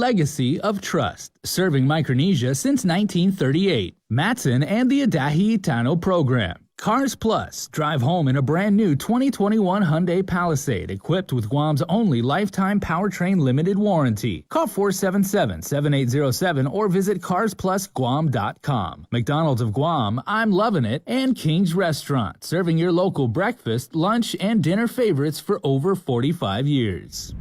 Legacy of Trust, serving Micronesia since 1938. Matson and the Adahi Itano program. Cars Plus, drive home in a brand new 2021 Hyundai Palisade equipped with Guam's only lifetime powertrain limited warranty. Call 477-7807 or visit carsplusguam.com. McDonald's of Guam, I'm loving it, and King's Restaurant, serving your local breakfast, lunch, and dinner favorites for over 45 years.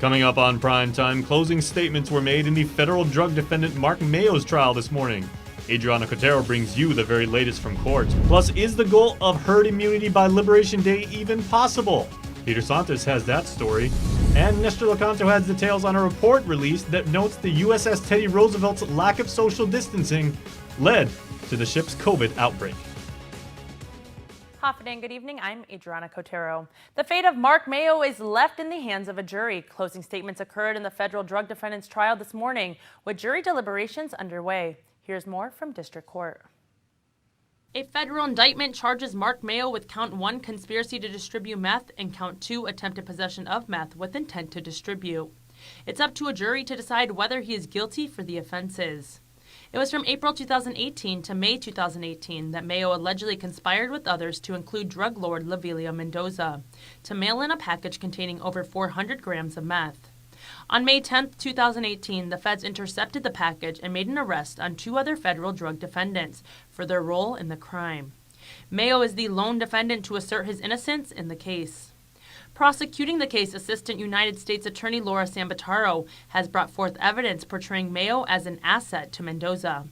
Coming up on Primetime, closing statements were made in the federal drug defendant Mark Mayo's trial this morning. Adriana Cotero brings you the very latest from court. Plus, is the goal of herd immunity by Liberation Day even possible? Peter Santos has that story. And Nestor Locanto has details on a report released that notes the USS Teddy Roosevelt's lack of social distancing led to the ship's COVID outbreak. Confident, good evening. I'm Adriana Cotero. The fate of Mark Mayo is left in the hands of a jury. Closing statements occurred in the federal drug defendant's trial this morning, with jury deliberations underway. Here's more from District Court. A federal indictment charges Mark Mayo with count 1 conspiracy to distribute meth and count 2 attempted possession of meth with intent to distribute. It's up to a jury to decide whether he is guilty for the offenses. It was from April 2018 to May 2018 that Mayo allegedly conspired with others to include drug lord Lavilia Mendoza to mail in a package containing over 400 grams of meth. On May 10, 2018, the feds intercepted the package and made an arrest on 2 other federal drug defendants for their role in the crime. Mayo is the lone defendant to assert his innocence in the case. Prosecuting the case, Assistant United States Attorney Laura Sambataro has brought forth evidence portraying Mayo as an asset to Mendoza.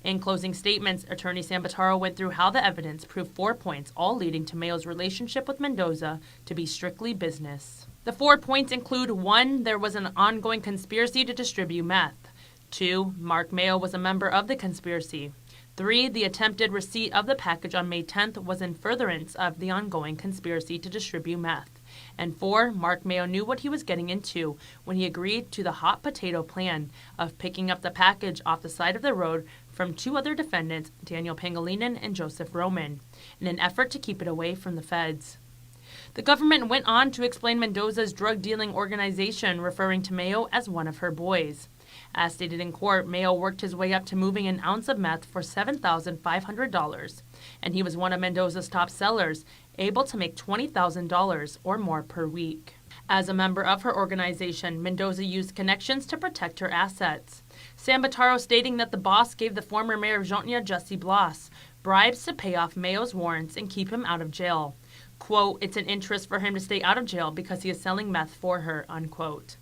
In closing statements, Attorney Sambataro went through how the evidence proved 4 points, all leading to Mayo's relationship with Mendoza to be strictly business. The 4 points include: 1, there was an ongoing conspiracy to distribute meth. 2, Mark Mayo was a member of the conspiracy. 3, the attempted receipt of the package on May 10th was in furtherance of the ongoing conspiracy to distribute meth. And 4, Mark Mayo knew what he was getting into when he agreed to the hot potato plan of picking up the package off the side of the road from 2 other defendants, Daniel Pangilinan and Joseph Roman, in an effort to keep it away from the feds. The government went on to explain Mendoza's drug-dealing organization, referring to Mayo as one of her boys. As stated in court, Mayo worked his way up to moving an ounce of meth for $7,500, and he was one of Mendoza's top sellers, able to make $20,000 or more per week. As a member of her organization, Mendoza used connections to protect her assets. Sambataro stating that the boss gave the former mayor of Jontnia, Jesse Blas, bribes to pay off Mayo's warrants and keep him out of jail. Quote, it's an interest for him to stay out of jail because he is selling meth for her, unquote.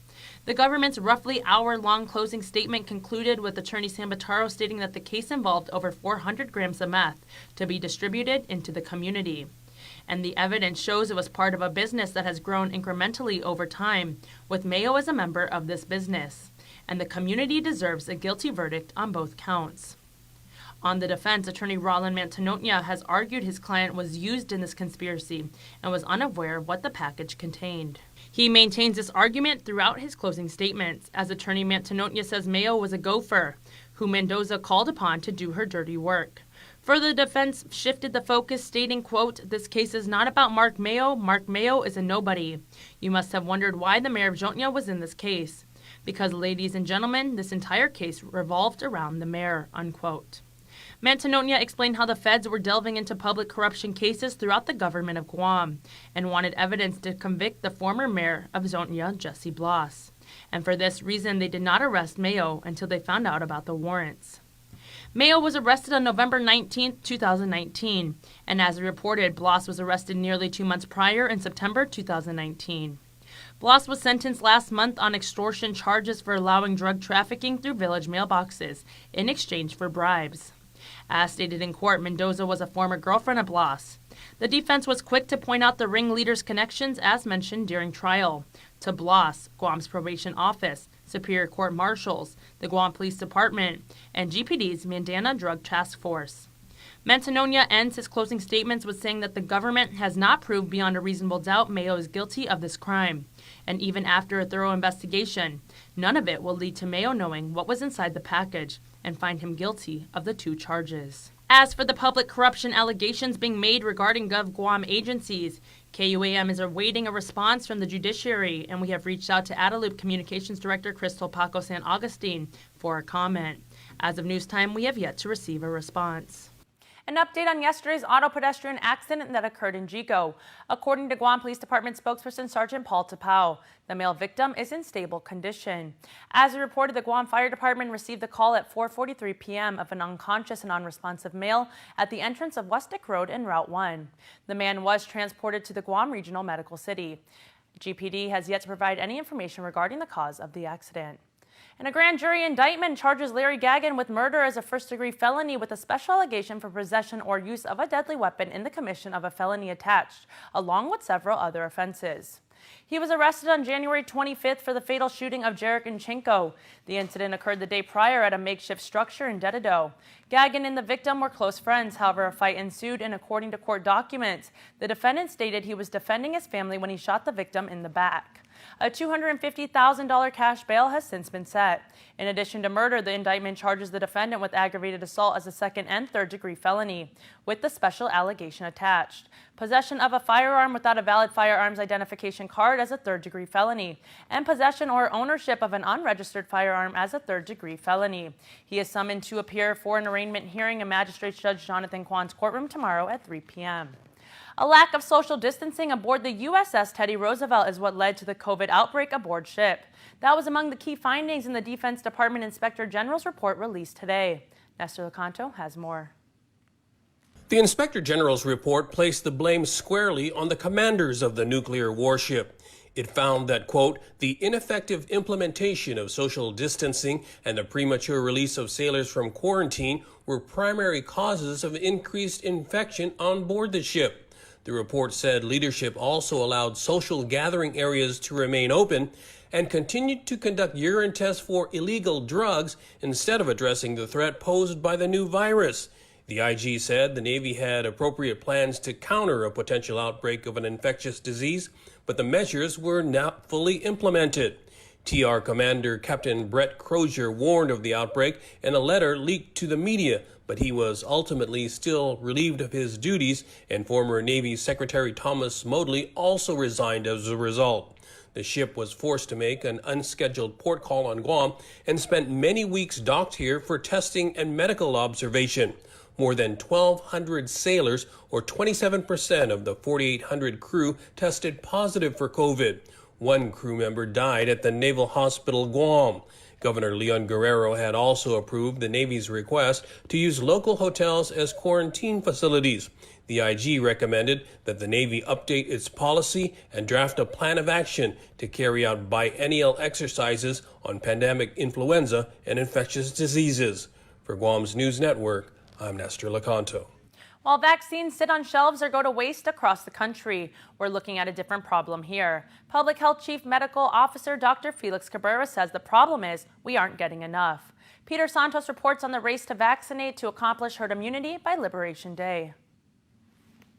The government's roughly hour-long closing statement concluded with Attorney Sambataro stating that the case involved over 400 grams of meth to be distributed into the community. And the evidence shows it was part of a business that has grown incrementally over time, with Mayo as a member of this business. And the community deserves a guilty verdict on both counts. On the defense, Attorney Roland Mantegnonia has argued his client was used in this conspiracy and was unaware of what the package contained. He maintains this argument throughout his closing statements, as Attorney Mantegnonia says Mayo was a gopher, who Mendoza called upon to do her dirty work. Further, the defense shifted the focus, stating, quote, this case is not about Mark Mayo. Mark Mayo is a nobody. You must have wondered why the mayor of Jontnia was in this case. Because, ladies and gentlemen, this entire case revolved around the mayor, unquote. Mantegnonia explained how the feds were delving into public corruption cases throughout the government of Guam and wanted evidence to convict the former mayor of Jontnia, Jesse Blas. And for this reason, they did not arrest Mayo until they found out about the warrants. Mayo was arrested on November 19, 2019, and as reported, Blas was arrested nearly 2 months prior in September 2019. Blas was sentenced last month on extortion charges for allowing drug trafficking through village mailboxes in exchange for bribes. As stated in court, Mendoza was a former girlfriend of Blas. The defense was quick to point out the ringleader's connections, as mentioned during trial, to Blas, Guam's probation office, Superior Court Marshals, the Guam Police Department, and GPD's Mandana Drug Task Force. Mantegnonia ends his closing statements with saying that the government has not proved beyond a reasonable doubt Mayo is guilty of this crime. And even after a thorough investigation, none of it will lead to Mayo knowing what was inside the package and find him guilty of the 2 charges. As for the public corruption allegations being made regarding GovGuam agencies, KUAM is awaiting a response from the judiciary, and we have reached out to Adaloop Communications Director Crystal Paco San Agustin for a comment. As of news time, we have yet to receive a response. An update on yesterday's auto pedestrian accident that occurred in Jico. According to Guam Police Department spokesperson Sergeant Paul Tapao, the male victim is in stable condition. As reported, the Guam Fire Department received the call at 4:43 p.m. of an unconscious and unresponsive male at the entrance of Westick Road and Route 1. The man was transported to the Guam Regional Medical City. GPD has yet to provide any information regarding the cause of the accident. And a grand jury indictment charges Larry Gagin with murder as a first-degree felony with a special allegation for possession or use of a deadly weapon in the commission of a felony attached, along with several other offenses. He was arrested on January 25th for the fatal shooting of Jarek Inchenko. The incident occurred the day prior at a makeshift structure in Dededo. Gagin and the victim were close friends. However, a fight ensued, and according to court documents, the defendant stated he was defending his family when he shot the victim in the back. A $250,000 cash bail has since been set. In addition to murder, the indictment charges the defendant with aggravated assault as a second and third-degree felony, with the special allegation attached. Possession of a firearm without a valid firearms identification card as a third-degree felony, and possession or ownership of an unregistered firearm as a third-degree felony. He is summoned to appear for an arraignment hearing in Magistrate Judge Jonathan Kwan's courtroom tomorrow at 3 p.m. A lack of social distancing aboard the USS Teddy Roosevelt is what led to the COVID outbreak aboard ship. That was among the key findings in the Defense Department Inspector General's report released today. Nestor Lecanto has more. The Inspector General's report placed the blame squarely on the commanders of the nuclear warship. It found that, quote, the ineffective implementation of social distancing and the premature release of sailors from quarantine were primary causes of increased infection on board the ship. The report said leadership also allowed social gathering areas to remain open and continued to conduct urine tests for illegal drugs instead of addressing the threat posed by the new virus. The IG said the Navy had appropriate plans to counter a potential outbreak of an infectious disease, but the measures were not fully implemented. TR Commander Captain Brett Crozier warned of the outbreak in a letter leaked to the media, but he was ultimately still relieved of his duties, and former Navy Secretary Thomas Modly also resigned as a result. The ship was forced to make an unscheduled port call on Guam and spent many weeks docked here for testing and medical observation. More than 1,200 sailors, or 27% of the 4,800 crew, tested positive for COVID. One crew member died at the Naval Hospital, Guam. Governor Leon Guerrero had also approved the Navy's request to use local hotels as quarantine facilities. The IG recommended that the Navy update its policy and draft a plan of action to carry out biennial exercises on pandemic influenza and infectious diseases. For Guam's News Network, I'm Nestor Lecanto. While vaccines sit on shelves or go to waste across the country, we're looking at a different problem here. Public Health Chief Medical Officer Dr. Felix Cabrera says the problem is we aren't getting enough. Peter Santos reports on the race to vaccinate to accomplish herd immunity by Liberation Day.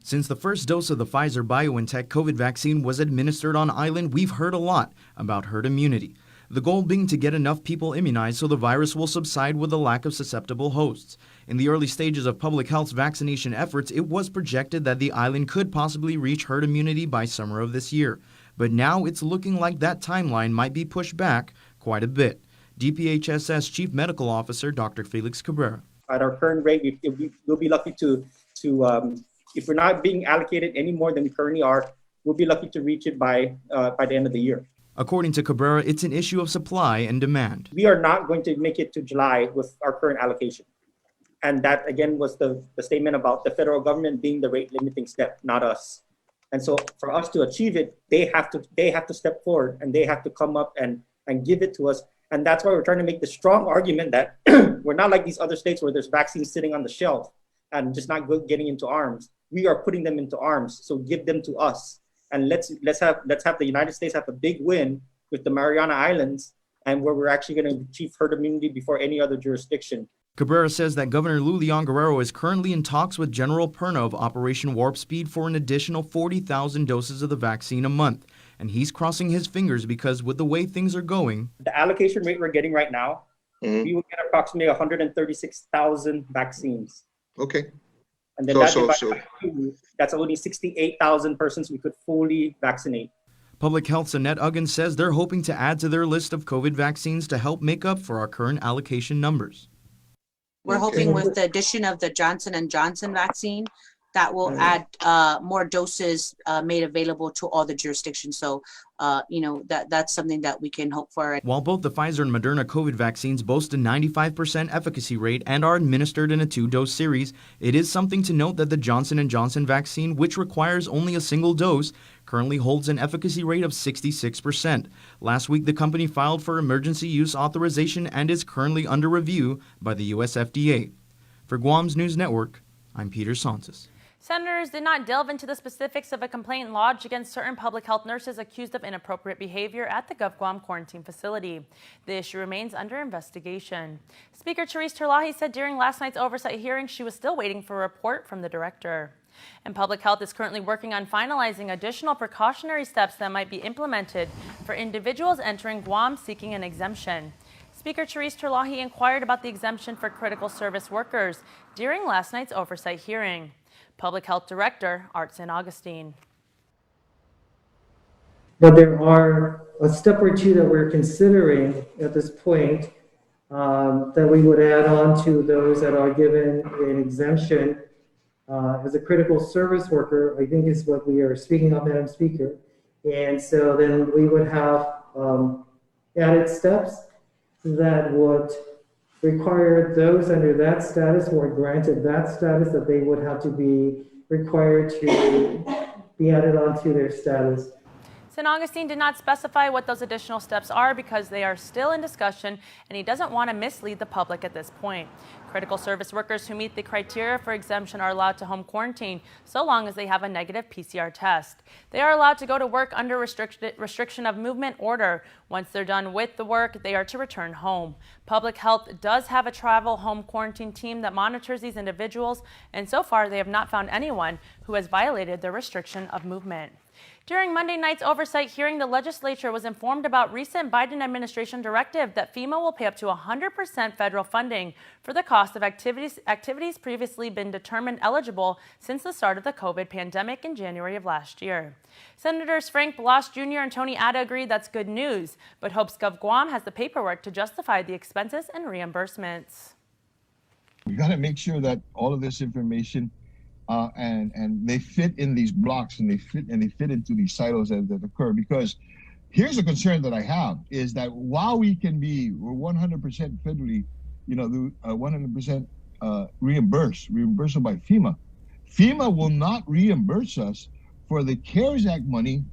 Since the first dose of the Pfizer-BioNTech COVID vaccine was administered on island, we've heard a lot about herd immunity. The goal being to get enough people immunized so the virus will subside with the lack of susceptible hosts. In the early stages of public health's vaccination efforts, it was projected that the island could possibly reach herd immunity by summer of this year. But now it's looking like that timeline might be pushed back quite a bit. DPHSS Chief Medical Officer Dr. Felix Cabrera. At our current rate, we'll be lucky to if we're not being allocated any more than we currently are, we'll be lucky to reach it by the end of the year. According to Cabrera, it's an issue of supply and demand. We are not going to make it to July with our current allocation. And that, again, was the statement about the federal government being the rate limiting step, not us. And so for us to achieve it, they have to step forward and they have to come up and give it to us. And that's why we're trying to make the strong argument that we're not like these other states where there's vaccines sitting on the shelf and just not getting into arms. We are putting them into arms. So give them to us. And let's have the United States have a big win with the Mariana Islands, and where we're actually going to achieve herd immunity before any other jurisdiction. Cabrera says that Governor Leon Guerrero is currently in talks with General Perna of Operation Warp Speed for an additional 40,000 doses of the vaccine a month. And he's crossing his fingers because with the way things are going, the allocation rate we're getting right now, we will get approximately 136,000 vaccines. Okay. And then that's only 68,000 persons we could fully vaccinate. Public Health's Annette Uggins says they're hoping to add to their list of COVID vaccines to help make up for our current allocation numbers. We're hoping with the addition of the Johnson & Johnson vaccine, that will add more doses made available to all the jurisdictions. So, that's something that we can hope for. While both the Pfizer and Moderna COVID vaccines boast a 95% efficacy rate and are administered in a 2-dose series, it is something to note that the Johnson & Johnson vaccine, which requires only a single dose, currently holds an efficacy rate of 66%. Last week, the company filed for emergency use authorization and is currently under review by the US FDA. For Guam's News Network, I'm Peter Santos. Senators did not delve into the specifics of a complaint lodged against certain public health nurses accused of inappropriate behavior at the GovGuam quarantine facility. The issue remains under investigation. Speaker Therese Terlahi said during last night's oversight hearing she was still waiting for a report from the director. And Public Health is currently working on finalizing additional precautionary steps that might be implemented for individuals entering Guam seeking an exemption. Speaker Therese Terlahi inquired about the exemption for critical service workers during last night's oversight hearing. Public Health Director Art St. Augustine. But there are a step or two that we're considering at this point that we would add on to those that are given an exemption as a critical service worker, I think is what we are speaking of, Madam Speaker. And so then we would have added steps that would require those under that status who are granted that status that they would have to be required to be added onto their status. St. Augustine did not specify what those additional steps are because they are still in discussion, and he doesn't want to mislead the public at this point. Critical service workers who meet the criteria for exemption are allowed to home quarantine so long as they have a negative PCR test. They are allowed to go to work under restriction of movement order. Once they're done with the work, they are to return home. Public Health does have a travel home quarantine team that monitors these individuals, and so far they have not found anyone who has violated the restriction of movement. During Monday night's oversight hearing, the legislature was informed about recent Biden administration directive that FEMA will pay up to 100% federal funding for the cost of activities previously been determined eligible since the start of the COVID pandemic in January of last year. Senators Frank Blas Jr. and Tony Ada agree that's good news, but hopes GovGuam has the paperwork to justify the expenses and reimbursements. We got to make sure that all of this information and they fit in these blocks and they fit into these silos that occur. Because here's a concern that I have is that while we're 100% federally, 100% reimbursed by FEMA, FEMA will not reimburse us for the CARES Act money,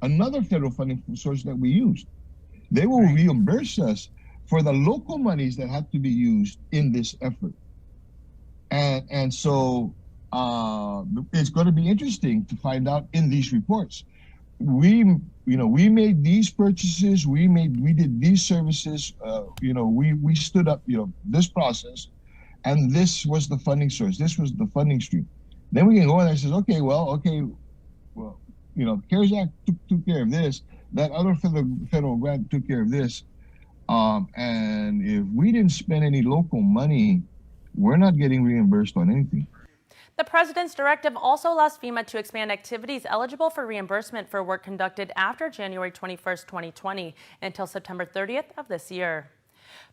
another federal funding source that we used. They will reimburse us for the local monies that have to be used in this effort. And so it's going to be interesting to find out in these reports. We made these purchases, we did these services, we stood up, this process, and this was the funding source. This was the funding stream. Then we can go in there and say, CARES Act took care of this. That other federal grant took care of this. And if we didn't spend any local money, we're not getting reimbursed on anything. The president's directive also allows FEMA to expand activities eligible for reimbursement for work conducted after January 21st, 2020 until September 30th of this year.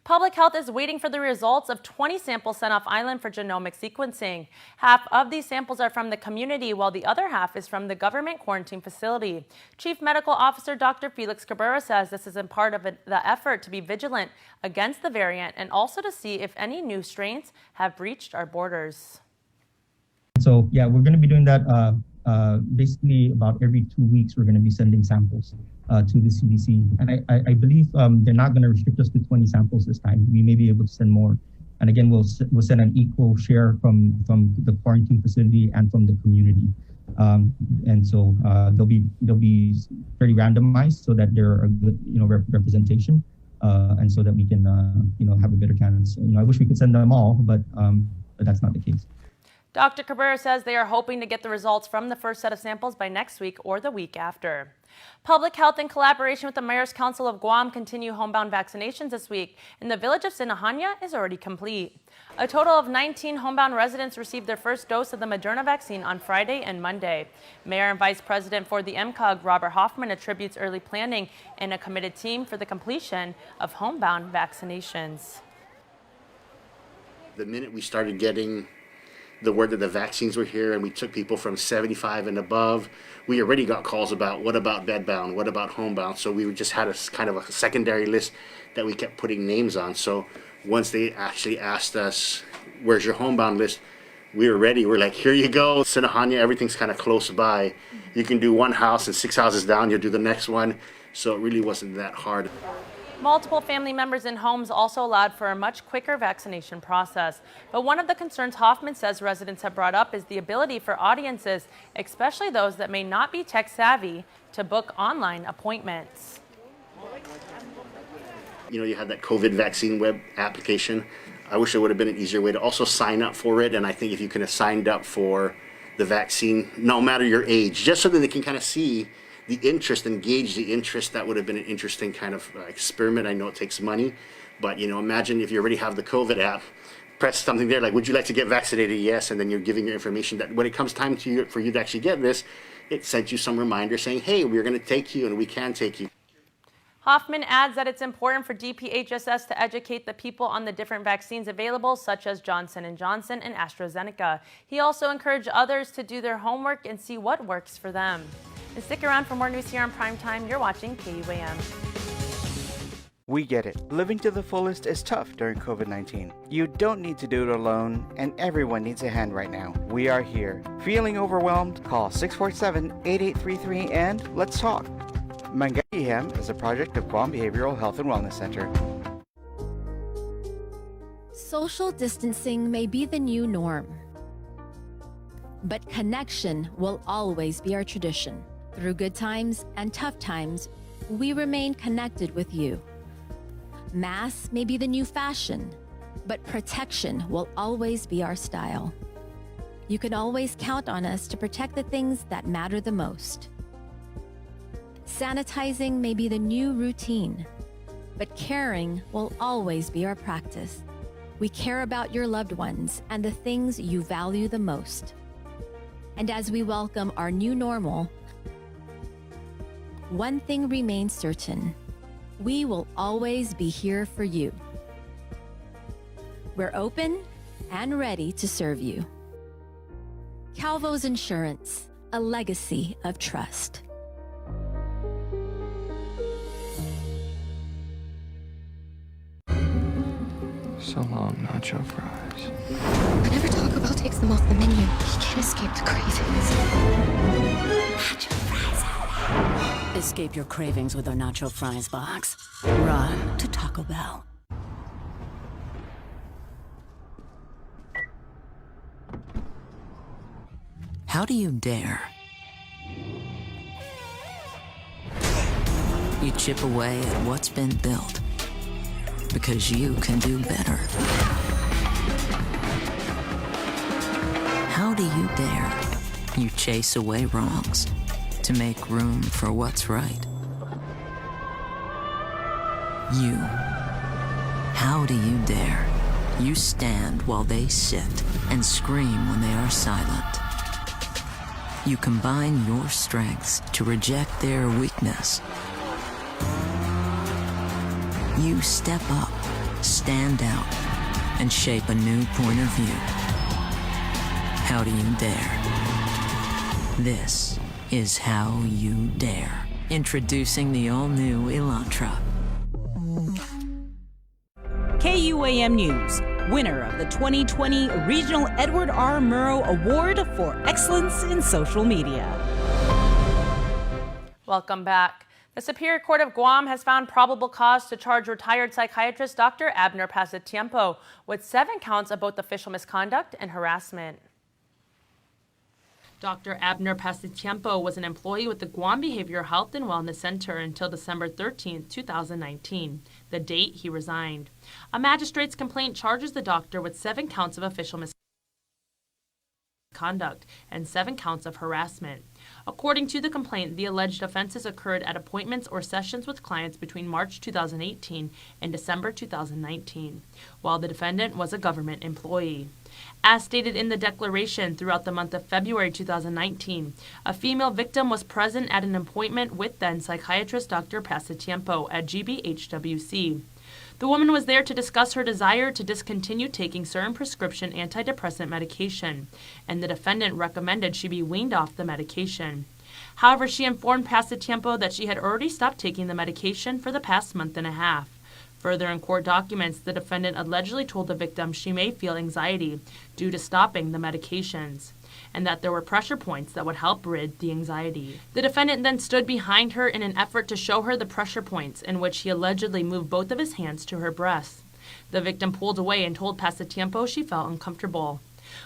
Public Health is waiting for the results of 20 samples sent off island for genomic sequencing. Half of these samples are from the community, while the other half is from the government quarantine facility. Chief Medical Officer Dr. Felix Cabrera says this is in part of the effort to be vigilant against the variant and also to see if any new strains have breached our borders. So yeah, we're going to be doing that basically about every 2 weeks. We're going to be sending samples to the CDC. And I believe they're not going to restrict us to 20 samples this time. We may be able to send more. And again, we'll send an equal share from the quarantine facility and from the community. And so they'll be very randomized so that they're a good representation, and so that we can have a better chance. I wish we could send them all, but that's not the case. Dr. Cabrera says they are hoping to get the results from the first set of samples by next week or the week after. Public Health, in collaboration with the Mayor's Council of Guam, continue homebound vaccinations this week, and the village of Sinahanya is already complete. A total of 19 homebound residents received their first dose of the Moderna vaccine on Friday and Monday. Mayor and Vice President for the MCOG, Robert Hoffman, attributes early planning and a committed team for the completion of homebound vaccinations. The minute we started getting the word that the vaccines were here and we took people from 75 and above, we already got calls about what about bedbound, what about homebound. So we just had a kind of a secondary list that we kept putting names on. So once they actually asked us, where's your homebound list, we were ready. We're like, here you go. Sinahanya, everything's kind of close by. You can do one house and 6 houses down, you'll do the next one. So it really wasn't that hard. Multiple family members in homes also allowed for a much quicker vaccination process. But one of the concerns Hoffman says residents have brought up is the ability for audiences, especially those that may not be tech savvy, to book online appointments. You know, you had that COVID vaccine web application. I wish there would have been an easier way to also sign up for it. And I think if you could have signed up for the vaccine, no matter your age, just so that they can kind of see the interest, engage the interest, that would have been an interesting kind of experiment. I know it takes money, but you know, imagine if you already have the COVID app, press something there like, would you like to get vaccinated? Yes, and then you're giving your information that when it comes time to you, for you to actually get this, it sent you some reminder saying, hey, we're going to take you and we can take you. Hoffman adds that it's important for DPHSS to educate the people on the different vaccines available, such as Johnson & Johnson and AstraZeneca. He also encouraged others to do their homework and see what works for them. And stick around for more news here on Primetime. You're watching KUAM. We get it. Living to the fullest is tough during COVID-19. You don't need to do it alone, and everyone needs a hand right now. We are here. Feeling overwhelmed? Call 647-8833 and let's talk. Mangaihem is a project of KUAM Behavioral Health and Wellness Center. Social distancing may be the new norm, but connection will always be our tradition. Through good times and tough times, we remain connected with you. Masks may be the new fashion, but protection will always be our style. You can always count on us to protect the things that matter the most. Sanitizing may be the new routine, but caring will always be our practice. We care about your loved ones and the things you value the most. And as we welcome our new normal, one thing remains certain: we will always be here for you. We're open and ready to serve you. Calvo's Insurance, a legacy of trust. So long, nacho fries. Whenever Taco Bell takes them off the menu, he can't escape the cravings. Nacho fries. Escape your cravings with our nacho fries box. Run to Taco Bell. How do you dare? You chip away at what's been built. Because you can do better. How do you dare? You chase away wrongs to make room for what's right. You. How do you dare? You stand while they sit and scream when they are silent. You combine your strengths to reject their weakness. You step up, stand out, and shape a new point of view. How do you dare? This is How You Dare. Introducing the all-new Elantra. KUAM News, winner of the 2020 Regional Edward R. Murrow Award for Excellence in Social Media. Welcome back. The Superior Court of Guam has found probable cause to charge retired psychiatrist Dr. Abner Pasatiempo with 7 counts of both official misconduct and harassment. Dr. Abner Pasatiempo was an employee with the Guam Behavioral Health and Wellness Center until December 13, 2019, the date he resigned. A magistrate's complaint charges the doctor with 7 counts of official misconduct. misconduct and 7 counts of harassment. According to the complaint, the alleged offenses occurred at appointments or sessions with clients between March 2018 and December 2019, while the defendant was a government employee. As stated in the declaration, throughout the month of February 2019, a female victim was present at an appointment with then psychiatrist Dr. Pasatiempo at GBHWC. The woman was there to discuss her desire to discontinue taking certain prescription antidepressant medication, and the defendant recommended she be weaned off the medication. However, she informed Pasatiempo that she had already stopped taking the medication for the past month and a half. Further in court documents, the defendant allegedly told the victim she may feel anxiety due to stopping the medications, and that there were pressure points that would help rid the anxiety. The defendant then stood behind her in an effort to show her the pressure points, in which he allegedly moved both of his hands to her breasts. The victim pulled away and told Pasatiempo she felt uncomfortable.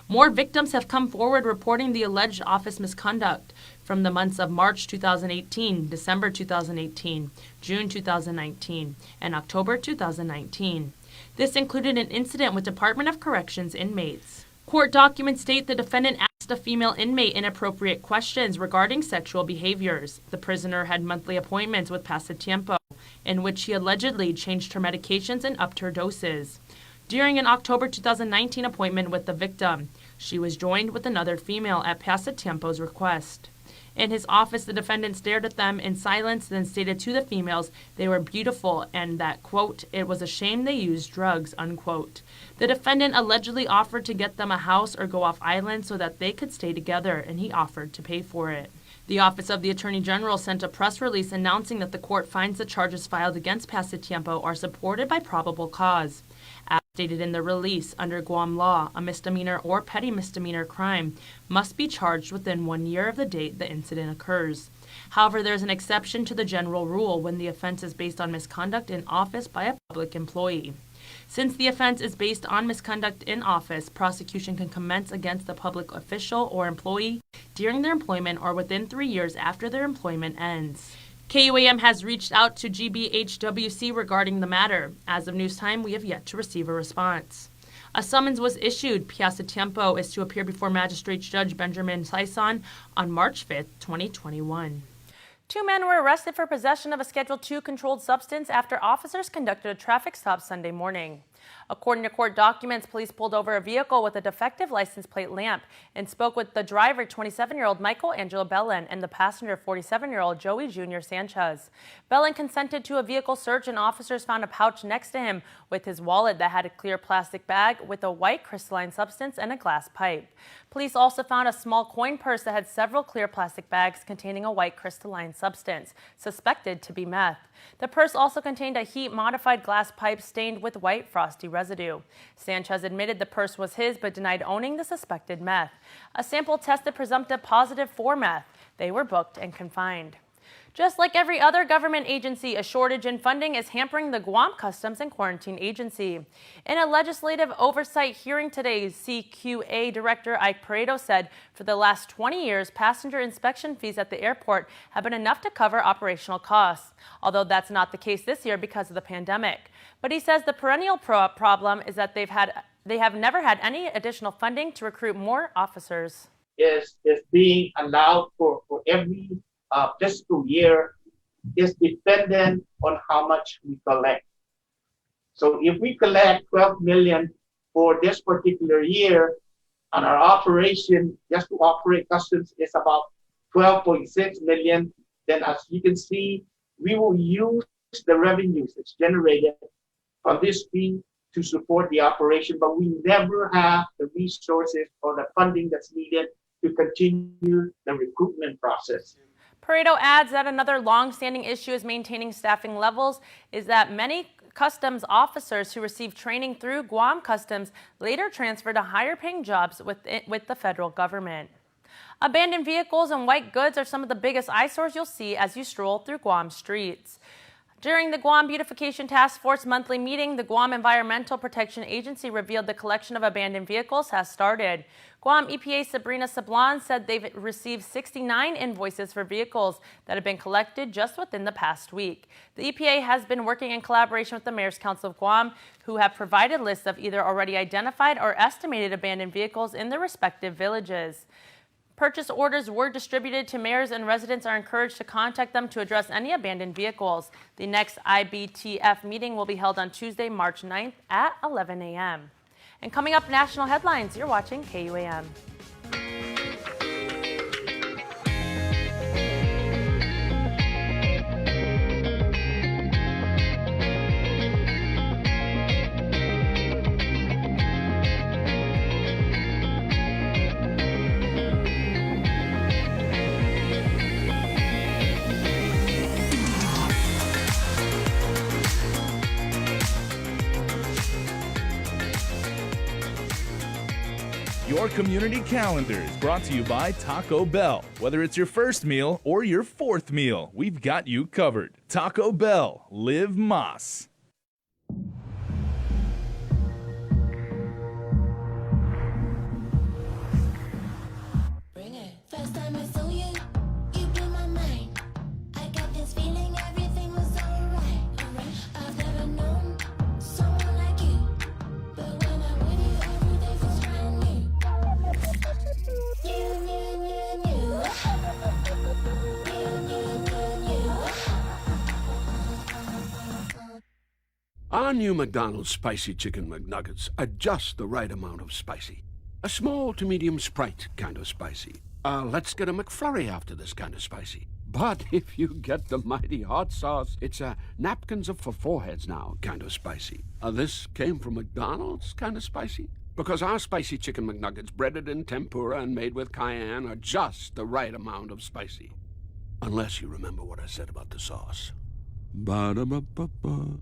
More victims have come forward reporting the alleged office misconduct from the months of March 2018, December 2018, June 2019, and October 2019. This included an incident with Department of Corrections inmates. Court documents state the defendant asked a female inmate inappropriate questions regarding sexual behaviors. The prisoner had monthly appointments with Pasatiempo, in which he allegedly changed her medications and upped her doses. During an October 2019 appointment with the victim, she was joined with another female at Pasatiempo's request. In his office, the defendant stared at them in silence, then stated to the females they were beautiful and that, quote, it was a shame they used drugs, unquote. The defendant allegedly offered to get them a house or go off island so that they could stay together, and he offered to pay for it. The Office of the Attorney General sent a press release announcing that the court finds the charges filed against Pasatiempo are supported by probable cause. As stated in the release, under Guam law, a misdemeanor or petty misdemeanor crime must be charged within 1 year of the date the incident occurs. However, there is an exception to the general rule when the offense is based on misconduct in office by a public employee. Since the offense is based on misconduct in office, prosecution can commence against the public official or employee during their employment or within 3 years after their employment ends. KUAM has reached out to GBHWC regarding the matter. As of news time, we have yet to receive a response. A summons was issued. Pasatiempo is to appear before Magistrate Judge Benjamin Sison on March 5th, 2021. 2 men were arrested for possession of a Schedule II controlled substance after officers conducted a traffic stop Sunday morning. According to court documents, police pulled over a vehicle with a defective license plate lamp and spoke with the driver, 27-year-old Michael Angelo Bellin, and the passenger, 47-year-old Joey Jr. Sanchez. Bellin consented to a vehicle search, and officers found a pouch next to him with his wallet that had a clear plastic bag with a white crystalline substance and a glass pipe. Police also found a small coin purse that had several clear plastic bags containing a white crystalline substance, suspected to be meth. The purse also contained a heat-modified glass pipe stained with white frosty residue. Sanchez admitted the purse was his but denied owning the suspected meth. A sample tested presumptive positive for meth. They were booked and confined. Just like every other government agency, a shortage in funding is hampering the Guam Customs and Quarantine Agency. In a legislative oversight hearing today, CQA Director Ike Pareto said for the last 20 years, passenger inspection fees at the airport have been enough to cover operational costs, although that's not the case this year because of the pandemic. But he says the perennial problem is that they have never had any additional funding to recruit more officers. Is being allowed for every fiscal year is dependent on how much we collect. So if we collect 12 million for this particular year, and our operation just to operate customs is about 12.6 million, then as you can see, we will use the revenues that's generated from this fee to support the operation, but we never have the resources or the funding that's needed to continue the recruitment process. Pareto adds that another long-standing issue is maintaining staffing levels is that many customs officers who receive training through Guam Customs later transfer to higher-paying jobs with the federal government. Abandoned vehicles and white goods are some of the biggest eyesores you'll see as you stroll through Guam streets. During the Guam Beautification Task Force monthly meeting, the Guam Environmental Protection Agency revealed the collection of abandoned vehicles has started. Guam EPA Sabrina Sablan said they've received 69 invoices for vehicles that have been collected just within the past week. The EPA has been working in collaboration with the Mayor's Council of Guam, who have provided lists of either already identified or estimated abandoned vehicles in their respective villages. Purchase orders were distributed to mayors, and residents are encouraged to contact them to address any abandoned vehicles. The next IBTF meeting will be held on Tuesday, March 9th at 11 a.m. And coming up, national headlines. You're watching KUAM. Your community calendar is brought to you by Taco Bell. Whether it's your first meal or your fourth meal, we've got you covered. Taco Bell, live Mas. First time I saw you, you blew my mind. I got this feeling everything was alright. I've never known someone like you, but when I'm with you, everything feels brand new. Our new McDonald's Spicy Chicken McNuggets are just the right amount of spicy. A small to medium Sprite kind of spicy. Let's get a McFlurry after this kind of spicy. But if you get the mighty hot sauce, it's a napkins up for foreheads now kind of spicy. This came from McDonald's kind of spicy? Because our Spicy Chicken McNuggets, breaded in tempura and made with cayenne, are just the right amount of spicy. Unless you remember what I said about the sauce. Ba-da-ba-ba-ba.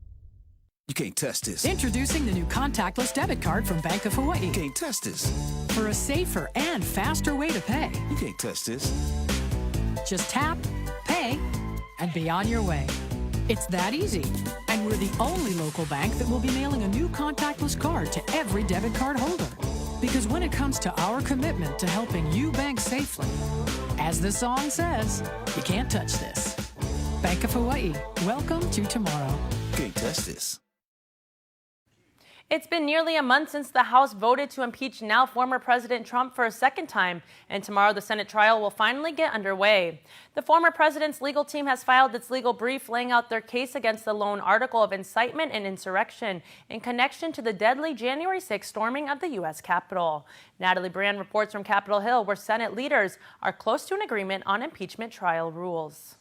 You can't test this. Introducing the new contactless debit card from Bank of Hawaii. You can't test this. For a safer and faster way to pay. You can't test this. Just tap, pay, and be on your way. It's that easy. And we're the only local bank that will be mailing a new contactless card to every debit card holder. Because when it comes to our commitment to helping you bank safely, as the song says, you can't touch this. Bank of Hawaii, welcome to tomorrow. You can't test this. It's been nearly a month since the House voted to impeach now former President Trump for a second time, and tomorrow the Senate trial will finally get underway. The former president's legal team has filed its legal brief laying out their case against the lone article of incitement and insurrection in connection to the deadly January 6th storming of the U.S. Capitol. Natalie Brand reports from Capitol Hill, where Senate leaders are close to an agreement on impeachment trial rules.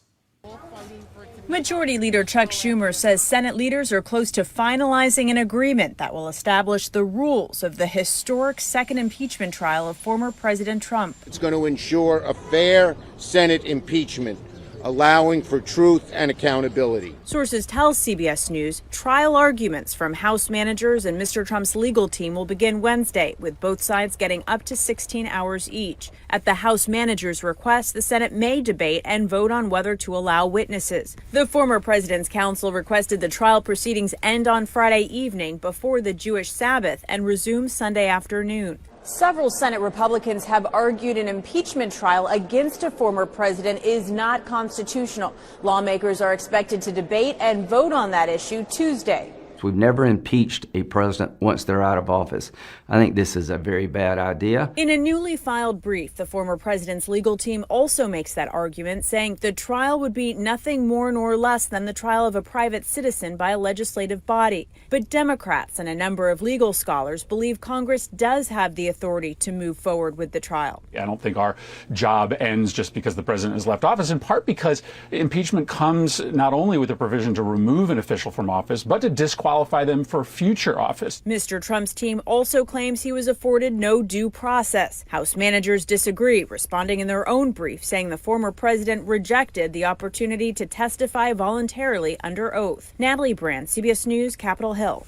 Majority Leader Chuck Schumer says Senate leaders are close to finalizing an agreement that will establish the rules of the historic second impeachment trial of former President Trump. It's going to ensure a fair Senate impeachment, allowing for truth and accountability. Sources tell CBS News trial arguments from House managers and Mr. Trump's legal team will begin Wednesday, with both sides getting up to 16 hours each. At the House managers' request, the Senate may debate and vote on whether to allow witnesses. The former president's counsel requested the trial proceedings end on Friday evening before the Jewish Sabbath and resume Sunday afternoon. Several Senate Republicans have argued an impeachment trial against a former president is not constitutional. Lawmakers are expected to debate and vote on that issue Tuesday. We've never impeached a president once they're out of office. I think this is a very bad idea. In a newly filed brief, the former president's legal team also makes that argument, saying the trial would be nothing more nor less than the trial of a private citizen by a legislative body. But Democrats and a number of legal scholars believe Congress does have the authority to move forward with the trial. I don't think our job ends just because the president has left office, in part because impeachment comes not only with a provision to remove an official from office, but to disqualify them for future office. Mr. Trump's team also claims he was afforded no due process. House managers disagree, responding in their own brief, saying the former president rejected the opportunity to testify voluntarily under oath. Natalie Brand, CBS News, Capitol Hill.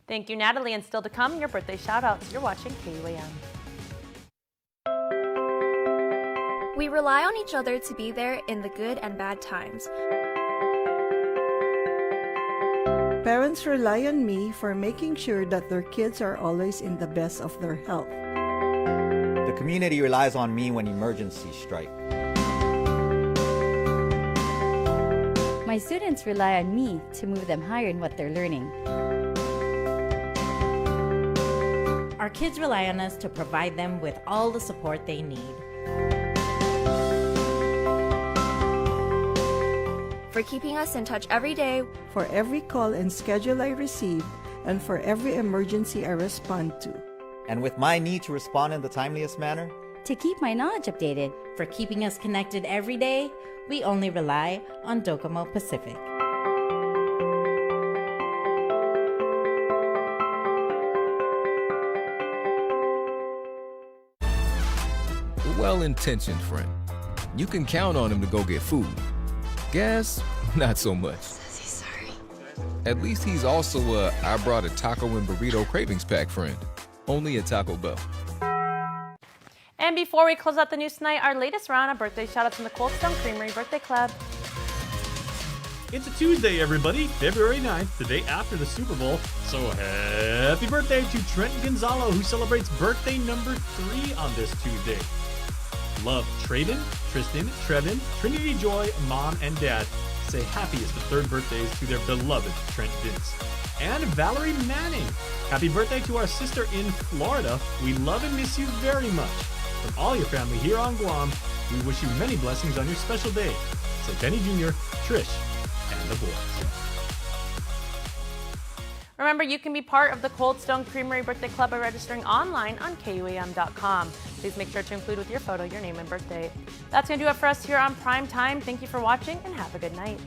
Thank you, Natalie. And still to come, your birthday shout-outs. You're watching KUAM. We rely on each other to be there in the good and bad times. Parents rely on me for making sure that their kids are always in the best of their health. The community relies on me when emergencies strike. My students rely on me to move them higher in what they're learning. Our kids rely on us to provide them with all the support they need. For keeping us in touch every day, For every call and schedule I receive, and for every emergency I respond to. And with my need to respond in the timeliest manner, To keep my knowledge updated. For keeping us connected every day, we only rely on Docomo Pacific. A well-intentioned friend. You can count on him to go get food. Gas, not so much. At least he's also a I brought a taco and burrito cravings pack friend. Only at Taco Bell. And before we close out the news tonight, our latest round of birthday shoutouts from the Cold Stone Creamery Birthday Club. It's a Tuesday, everybody, February 9th, the day after the Super Bowl. So happy birthday to Trent Gonzalo, who celebrates birthday number 3 on this Tuesday. Love Traden, Tristan, Trevin, Trinity Joy, Mom, and Dad say happiest of 3rd birthdays to their beloved Trent Vince. And Valerie Manning. Happy birthday to our sister in Florida. We love and miss you very much. From all your family here on Guam, we wish you many blessings on your special day. Say Benny Jr., Trish, and the boys. Remember, you can be part of the Cold Stone Creamery Birthday Club by registering online on KUAM.com. Please make sure to include with your photo your name and birthday. That's going to do it for us here on Prime Time. Thank you for watching and have a good night.